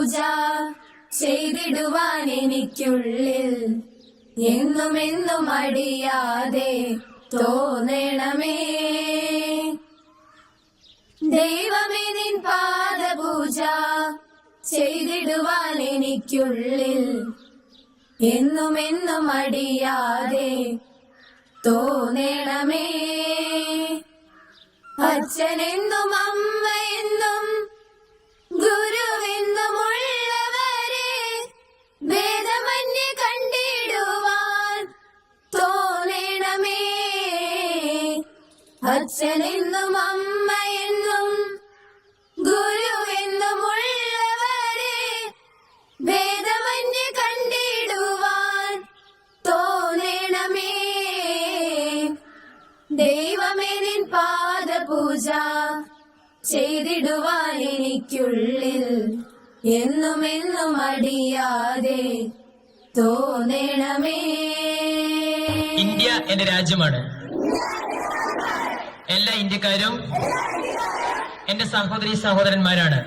പൂജ ചെയ്തിടുവാൻ എനിക്കുള്ളിൽ എന്നുമെന്നും അടിയാതെ തോന്നണമേ. ദൈവമേ നിൻ പാദപൂജ ചെയ്തിടുവാൻ എനിക്കുള്ളിൽ എന്നുമെന്നും അടിയാതെ തോന്നണമേ. അച്ഛനെന്നും അമ്മയെന്നും ഗുരുവെന്നുമുള്ളവരെ ഭേദമന്യേ കണ്ടിടുവാൻ തോന്നണമേ. അച്ഛനെന്നും അമ്മയെന്നും ഗുരുവെന്നുമുള്ളവരെ ഭേദമന്യേ കണ്ടിടുവാൻ തോന്നണമേ. ദൈവമേ നിൻ പാദപൂജ ചെയ്തിടുവാൻ എനിക്കുള്ളിൽ എന്നുമെന്നും അടിയാതെ തോന്നണമേ. ഇന്ത്യ എന്റെ രാജ്യമാണ്. എല്ലാ ഇന്ത്യക്കാരും എന്റെ സഹോദരി സഹോദരന്മാരാണ്.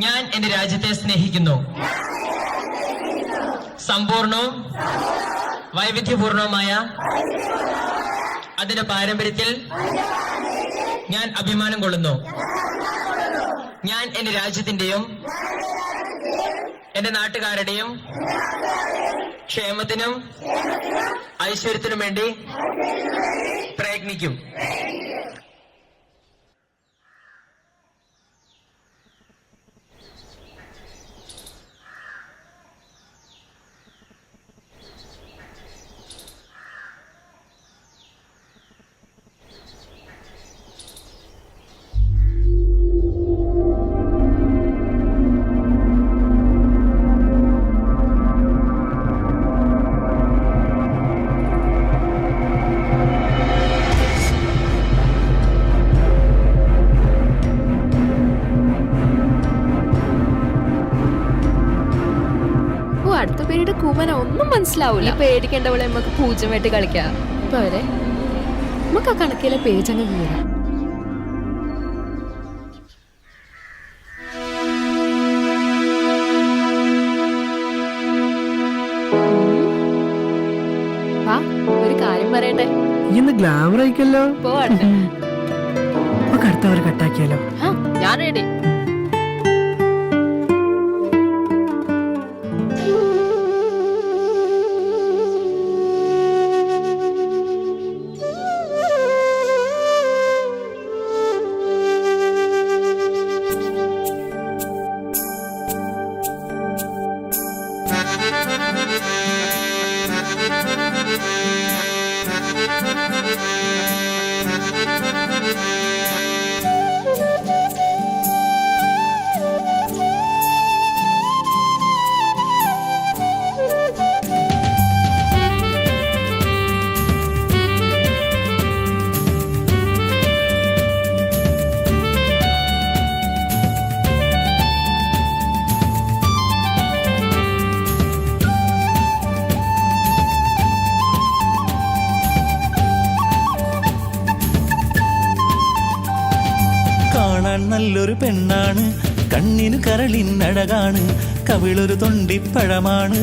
ഞാൻ എന്റെ രാജ്യത്തെ സ്നേഹിക്കുന്നു. സമ്പൂർണവും വൈവിധ്യപൂർണവുമായ അതിന്റെ പാരമ്പര്യത്തിൽ ഞാൻ അഭിമാനം കൊള്ളുന്നു. ഞാൻ എന്റെ രാജ്യത്തിന്റെയും എന്റെ നാട്ടുകാരുടെയും ക്ഷേമത്തിനും ഐശ്വര്യത്തിനും വേണ്ടി പ്രയത്നിക്കും. അടുത്ത പേരുടെ കൂമന ഒന്നും മനസ്സിലാവൂല. പേടിക്കേണ്ടവളെ നമുക്ക് പൂജമായിട്ട് കളിക്കാം. ഇപ്പൊ വരെ നമുക്ക് ആ കണക്കിലെ പേജ് അങ്ങ് വീഴാം. വാ, ഒരു കാര്യം പറയട്ടെ. ഇന്ന് ഗ്ലാമർ ആയിക്കല്ലോ. പോട്ടെ, അടുത്തവർ കട്ടാക്കിയാലോ? ഞാൻ റെഡി. നല്ലൊരു പെണ്ണാണ്, കണ്ണിന് കരളിനഴകാണ്, കവിളൊരു തൊണ്ടിപ്പഴമാണ്,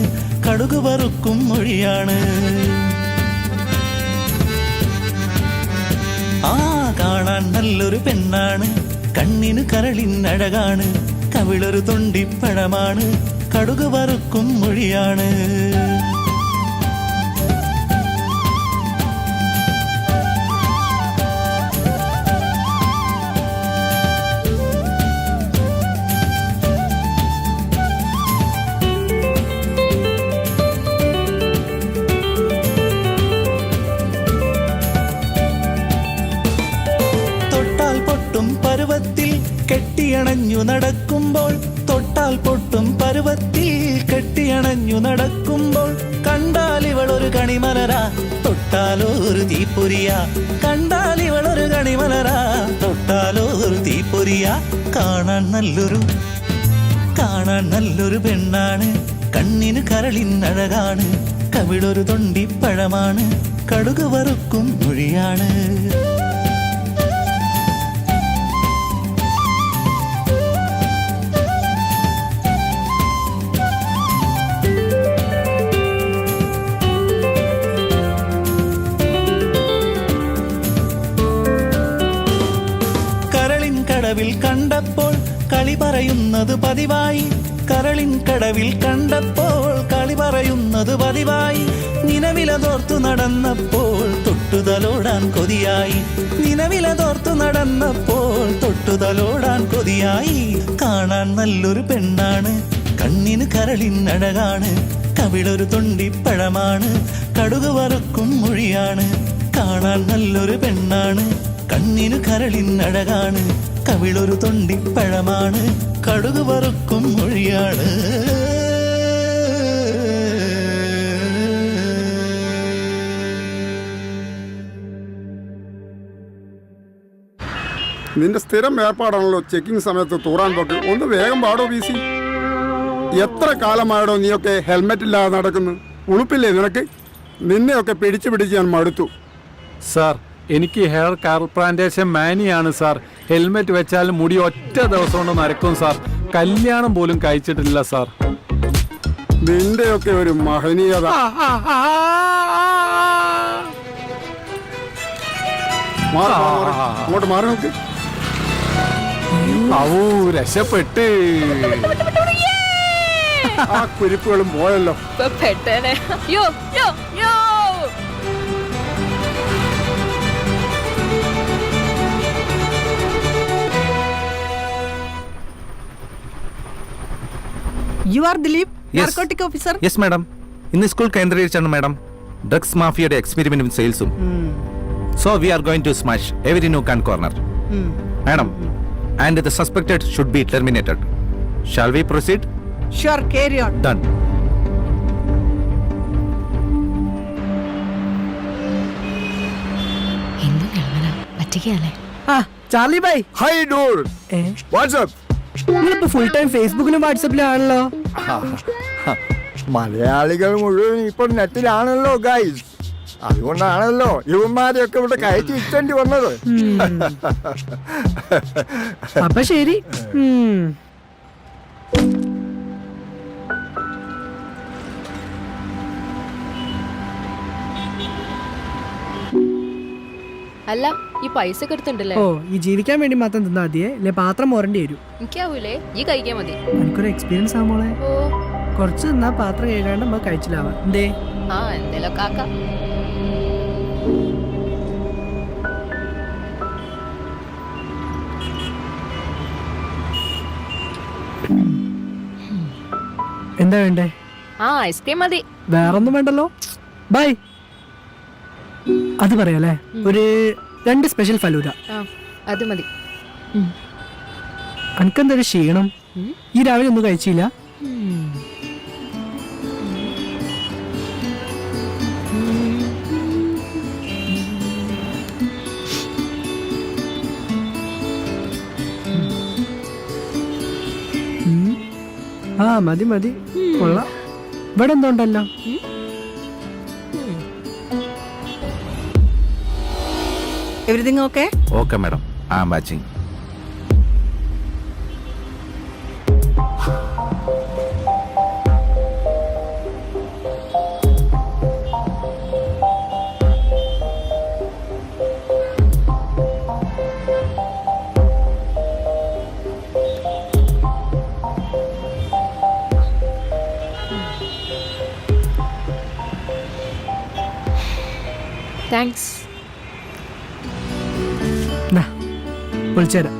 കടുക് വറുക്കും മൊഴിയാണ്. ആ കാണാൻ നല്ലൊരു പെണ്ണാണ്, കണ്ണിന് കരളിനഴകാണ്, കവിളൊരു തൊണ്ടിപ്പഴമാണ്, കടുക് വറുക്കും മൊഴിയാണ്. പരുവത്തിൽ കെട്ടിയണഞ്ഞു നടക്കുമ്പോൾ, തൊട്ടാൽ പൊട്ടും പരുവത്തിൽ കെട്ടിയണഞ്ഞു നടക്കുമ്പോൾ, കണ്ടാൽ ഇവളൊരു കണിമലരാ, തൊട്ടാലോ ഒരു തീപ്പൊരിയാ, കണ്ടാൽ ഇവളൊരു കണിമലരാ, തൊട്ടാലോ ഒരു തീപ്പൊരിയാ. കാണാൻ നല്ലൊരു പെണ്ണാണ്, കണ്ണിന് കരളിനഴകാണ്, കവിളൊരു തൊണ്ടിപ്പഴമാണ്, കടുക് വറുക്കും മൊഴിയാണ്. കടവിൽ കണ്ടപ്പോൾ കളി പറയുന്നത് പതിവായി. കരളിൻ കടവിൽ കണ്ടപ്പോൾ കളി പറയുന്നത് പതിവായി. നിലവിലതോർത്തു നടന്നപ്പോൾ തൊട്ടുതലോടാൻ കൊതിയായി. നിലവിലതോർത്തു നടന്നപ്പോൾ തൊട്ടുതലോടാൻ കൊതിയായി. കാണാൻ നല്ലൊരു പെണ്ണാണ്, കണ്ണിന് കരളിൻ അഴകാണ്. കവിളൊരു തൊണ്ടിപ്പഴമാണ്, കടുക് വറുക്കും മൊഴിയാണ്. കാണാൻ നല്ലൊരു പെണ്ണാണ്, കണ്ണിനു കരളിൻ അഴകാണ്. കവിളൊരു തൊണ്ടിപ്പഴമാണ്, കടുക് വറുക്കും മൊഴിയാണ്. നിന്റെ സ്ഥിരം ഏർപ്പാടാണല്ലോ ചെക്കിംഗ് സമയത്ത് തൂറാൻ പോക്ക്. ഒന്ന് വേഗം പാടോ വീസി. എത്ര കാലമായടോ നീയൊക്കെ ഹെൽമെറ്റ് ഇല്ലാതെ നടക്കുന്നു? ഉളുപ്പില്ലേ നിനക്ക്? നിന്നെയൊക്കെ പിടിച്ച് ഞാൻ മടുത്തു. സാർ, എനിക്ക് ഹെയർ കാർപ്ലാന്റേഷൻ മാനിയാണ് സാർ. ഹെൽമെറ്റ് വെച്ചാൽ മുടി ഒറ്റ ദിവസം കൊണ്ട് നരക്കും സാർ. കല്യാണം പോലും കഴിച്ചിട്ടില്ല സാർ. നിന്റെയൊക്കെ ഒരു മഹനീയത. അങ്ങോട്ട് മാറി നോക്ക്. രക്ഷപ്പെട്ട് ആ കുരിപ്പുകളും പോയല്ലോ. പെട്ടേനെ. Yo yo yo you are Dileep, narcotic officer. Yes madam. ഇന്ന് സ്കൂൾ കേന്ദ്രീകരിച്ചാണ് മാഡം ഡ്രഗ്സ് മാഫിയയുടെ എക്സ്പെരിമെന്റും സെയിൽസും. So we are going to smash every nook and corner madam. And the suspected should be terminated. Shall we proceed? Sure, carry on. Done. ആ Charlie bye, hi dude, WhatsApp. നിങ്ങളിപ്പോ full time ഫേസ്ബുക്കിലും വാട്സപ്പിലാണല്ലോ. മലയാളികൾ മുഴുവൻ ഇപ്പൊ നെറ്റിലാണല്ലോ guys. അതുകൊണ്ടാണല്ലോ ഇവന്മാരെയൊക്കെ ഇവിടെ കയറ്റി ഇറ്റേണ്ടി വന്നത്. അപ്പൊ ശരി. അല്ല, ഈ പൈസ ഒക്കെ എടുത്തിട്ടുണ്ടല്ലേ? ഓ, ഈ ജീവിക്കാൻ വേണ്ടി മാത്രം തിന്നാ മതിയേ, അല്ലെ പാത്രം മോറേണ്ടി വരും. എനിക്കാവൂലേ, ഈ കഴിക്കാൻ മതി. എനിക്കൊരു എക്സ്പീരിയൻസ് ആവുമ്പോളെ ഓ, കുറച്ച് തിന്നാ പാത്രം കഴുകാണ്ട് നമുക്ക് കഴിച്ചില്ലാവാം. എന്തേ? ആ എന്തേലൊക്കെ ആക്കാം. എന്താ വേണ്ടേ? ആ ഐസ്ക്രീം മതി. വേറൊന്നും വേണ്ടല്ലോ. ബൈ. അത് പറയാലേ, ഒരു 2 സ്പെഷ്യൽ ഫലൂര. ആ അത് മതി. അനക്കെന്തൊരു ക്ഷീണം? ഈ രാവിലെ ഒന്നും കഴിച്ചില്ല? ആ മതി മതി, കൊള്ളാം. ഇവിടെ എന്തോണ്ടല്ലോ? Everything okay? Okay madam, I am watching. Thanks. വിളിച്ചുതരാം.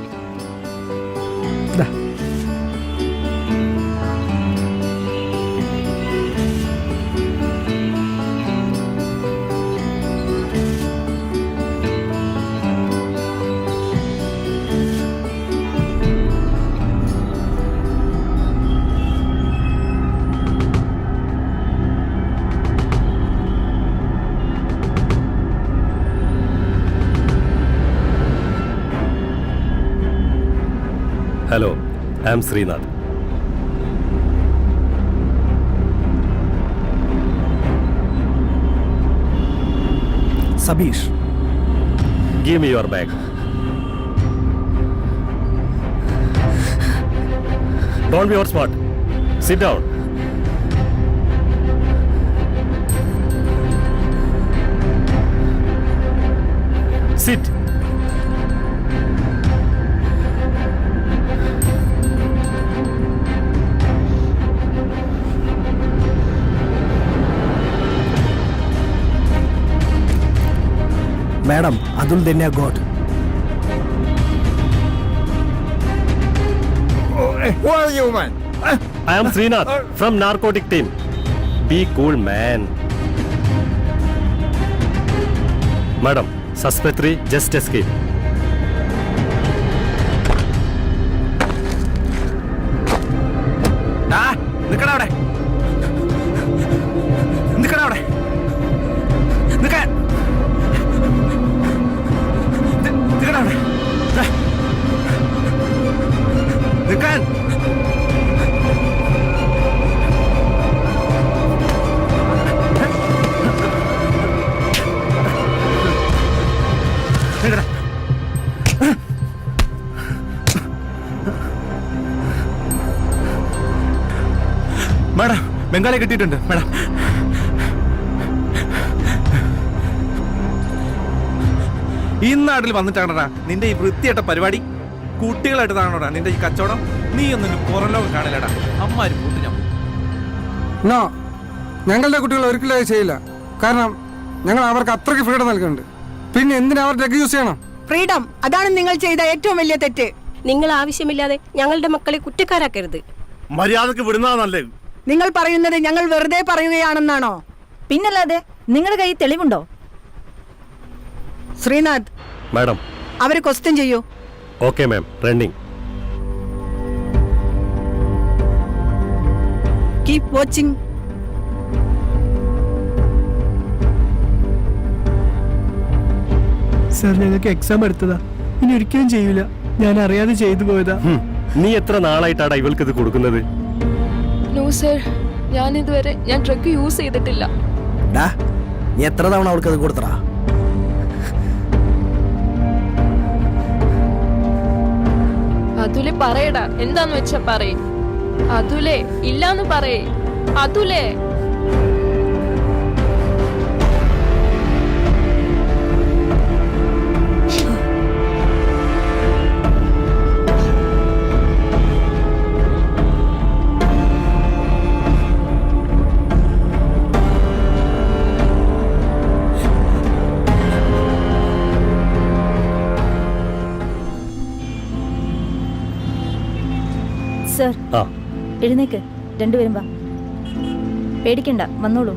Hello, I am Srinath. Sabish. Give me your bag. Don't be smart. Sit down. Sit. Atul തന്നെ god. Who are you, man? I am Srinath from narcotic team. Be cool, man. Madam, suspect 3 just escaped. നിക്കടാ അവിടെ, നിക്കടാ അവിടെ, നിക്കാൻ, നിക്കടാ അവിടെ, നിക്കാൻ. Madam, Bengali കിട്ടിയിട്ടുണ്ട് മാഡം. ഈ നാട്ടിൽ വന്നിട്ടാണോടാ നിന്റെ ഈ വൃത്തിയായിട്ട പരിപാടി? കുട്ടികളായിട്ട് താണോടാ നിന്റെ ഈ കച്ചവടം? നീ ഒന്നും പുറം ലോകം കാണില്ലടാ. അമ്മാര് കൂട്ടി ഞാൻ നോ, ഞങ്ങളുടെ കുട്ടികൾ ഒരിക്കലും അത് ചെയ്യില്ല. കാരണം ഞങ്ങൾ അവർക്ക് അത്രയ്ക്ക് ഫ്രീഡം നൽകുന്നുണ്ട്. പിന്നെ എന്തിനാ അവർ ഡ്രഗ് യൂസ് ചെയ്യണം? ഫ്രീഡം, അതാണ് നിങ്ങൾ ചെയ്ത ഏറ്റവും വലിയ തെറ്റ്. നിങ്ങൾ ആവശ്യമില്ലാതെ ഞങ്ങളുടെ മക്കളെ കുറ്റക്കാരാക്കരുത്. മര്യാദക്ക് വിടുന്നതാ നല്ലത്. നിങ്ങൾ പറയുന്നത് ഞങ്ങൾ വെറുതെ പറയുകയാണെന്നാണോ? പിന്നല്ലാതെ നിങ്ങളുടെ കയ്യിൽ തെളിവുണ്ടോ? ശ്രീനാഥ്, മാഡം. അവരെ ക്വസ്റ്റ്യൻ ചെയ്യൂ. Okay ma'am, running. Keep watching. Sir, ഞങ്ങൾക്ക് എക്സാം എടുത്തതാ, ഇനി ഒരിക്കലും ചെയ്യൂല. ഞാൻ അറിയാതെ ചെയ്തു പോയതാ. നീ എത്ര നാളായിട്ടാടാ ഇവൾക്ക് ഇത് കൊടുക്കുന്നത്? നോ സർ, ഞാൻ ഡ്രഗ് യൂസ് ചെയ്തിട്ടില്ല. നീ എത്ര തവണ അവൾക്ക് അത് കൊടുത്തടാ? അതുലെ പറയടാ, എന്താന്ന് വെച്ചാ പറയേ. അതുലെ ഇല്ലാന്ന് പറയേ. അതുലെ സർ, ആ, എഴുന്നേക്ക്. രണ്ടുപേരും വാ. പേടിക്കണ്ട, വന്നോളൂ.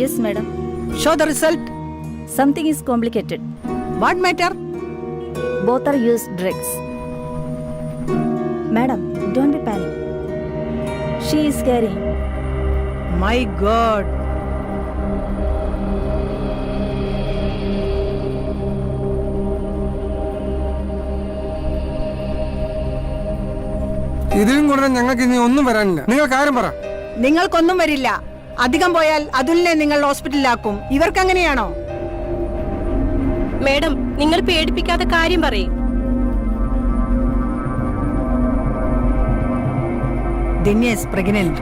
Yes, madam. Show the result. Something is complicated. What matter? Both are used drugs. Madam, don't be panic. She is carrying. My God. ഇതിലും കൂടുതൽ ഞങ്ങൾക്ക് ഇനി ഒന്നും വരാനില്ല. നിങ്ങൾ കാര്യം പറ. നിങ്ങൾക്കൊന്നും വരില്ല. അധികം പോയാൽ അതുലിനെ നിങ്ങൾ ഹോസ്പിറ്റലിലാക്കും. ഇവർക്ക് അങ്ങനെയാണോ? മേഡം, നിങ്ങൾ പേടിപ്പിക്കാത്ത കാര്യം പറയേ. Dinya is pregnant.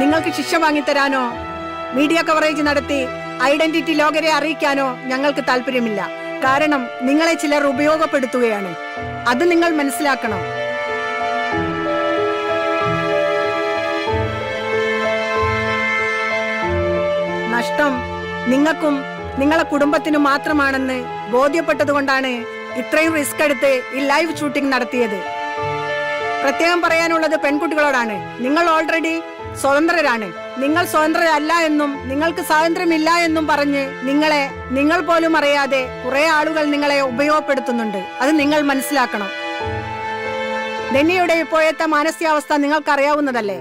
നിങ്ങൾക്ക് ശിക്ഷ വാങ്ങിത്തരാനോ മീഡിയ കവറേജ് നടത്തി ഐഡന്റിറ്റി ലോകരെ അറിയിക്കാനോ ഞങ്ങൾക്ക് താല്പര്യമില്ല. കാരണം നിങ്ങളെ ചിലർ ഉപയോഗപ്പെടുത്തുകയാണ്. അത് നിങ്ങൾ മനസ്സിലാക്കണം. നഷ്ടം നിങ്ങൾക്കും നിങ്ങളെ കുടുംബത്തിനും മാത്രമാണെന്ന് ബോധ്യപ്പെട്ടതുകൊണ്ടാണ് ഇത്രയും റിസ്ക് എടുത്ത് ഈ ലൈവ് ഷൂട്ടിംഗ് നടത്തിയത്. പ്രത്യേകം പറയാനുള്ളത് പെൺകുട്ടികളോടാണ്. നിങ്ങൾ ഓൾറെഡി സ്വതന്ത്രരാണ്. നിങ്ങൾ സ്വതന്ത്രരല്ല എന്നും നിങ്ങൾക്ക് സ്വാതന്ത്ര്യമില്ല എന്നും പറഞ്ഞ് നിങ്ങൾ പോലും അറിയാതെ കുറെ ആളുകൾ നിങ്ങളെ ഉപയോഗപ്പെടുത്തുന്നുണ്ട്. അത് നിങ്ങൾ മനസ്സിലാക്കണം. ധന്യയുടെ ഇപ്പോഴത്തെ മാനസികാവസ്ഥ നിങ്ങൾക്കറിയാവുന്നതല്ലേ?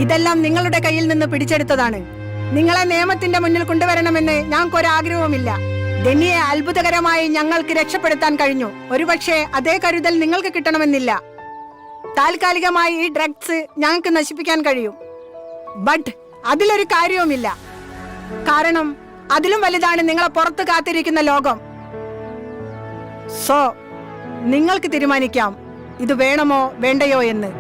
ഇതെല്ലാം നിങ്ങളുടെ കയ്യിൽ നിന്ന് പിടിച്ചെടുത്തതാണ്. നിങ്ങളെ നിയമത്തിന്റെ മുന്നിൽ കൊണ്ടുവരണമെന്ന് ഞങ്ങൾക്കൊരാഗ്രഹവുമില്ല. ധന്യയെ അത്ഭുതകരമായി ഞങ്ങൾക്ക് രക്ഷപ്പെടുത്താൻ കഴിഞ്ഞു. ഒരുപക്ഷെ അതേ കരുതൽ നിങ്ങൾക്ക് കിട്ടണമെന്നില്ല. താൽക്കാലികമായി ഈ ഡ്രഗ്സ് ഞങ്ങൾക്ക് നശിപ്പിക്കാൻ കഴിയും. ബട്ട് അതിലൊരു കാര്യവുമില്ല. കാരണം അതിലും വലുതാണ് നിങ്ങളെ പുറത്ത് കാത്തിരിക്കുന്ന ലോകം. സോ നിങ്ങൾക്ക് തീരുമാനിക്കാം ഇത് വേണമോ വേണ്ടയോ എന്ന്.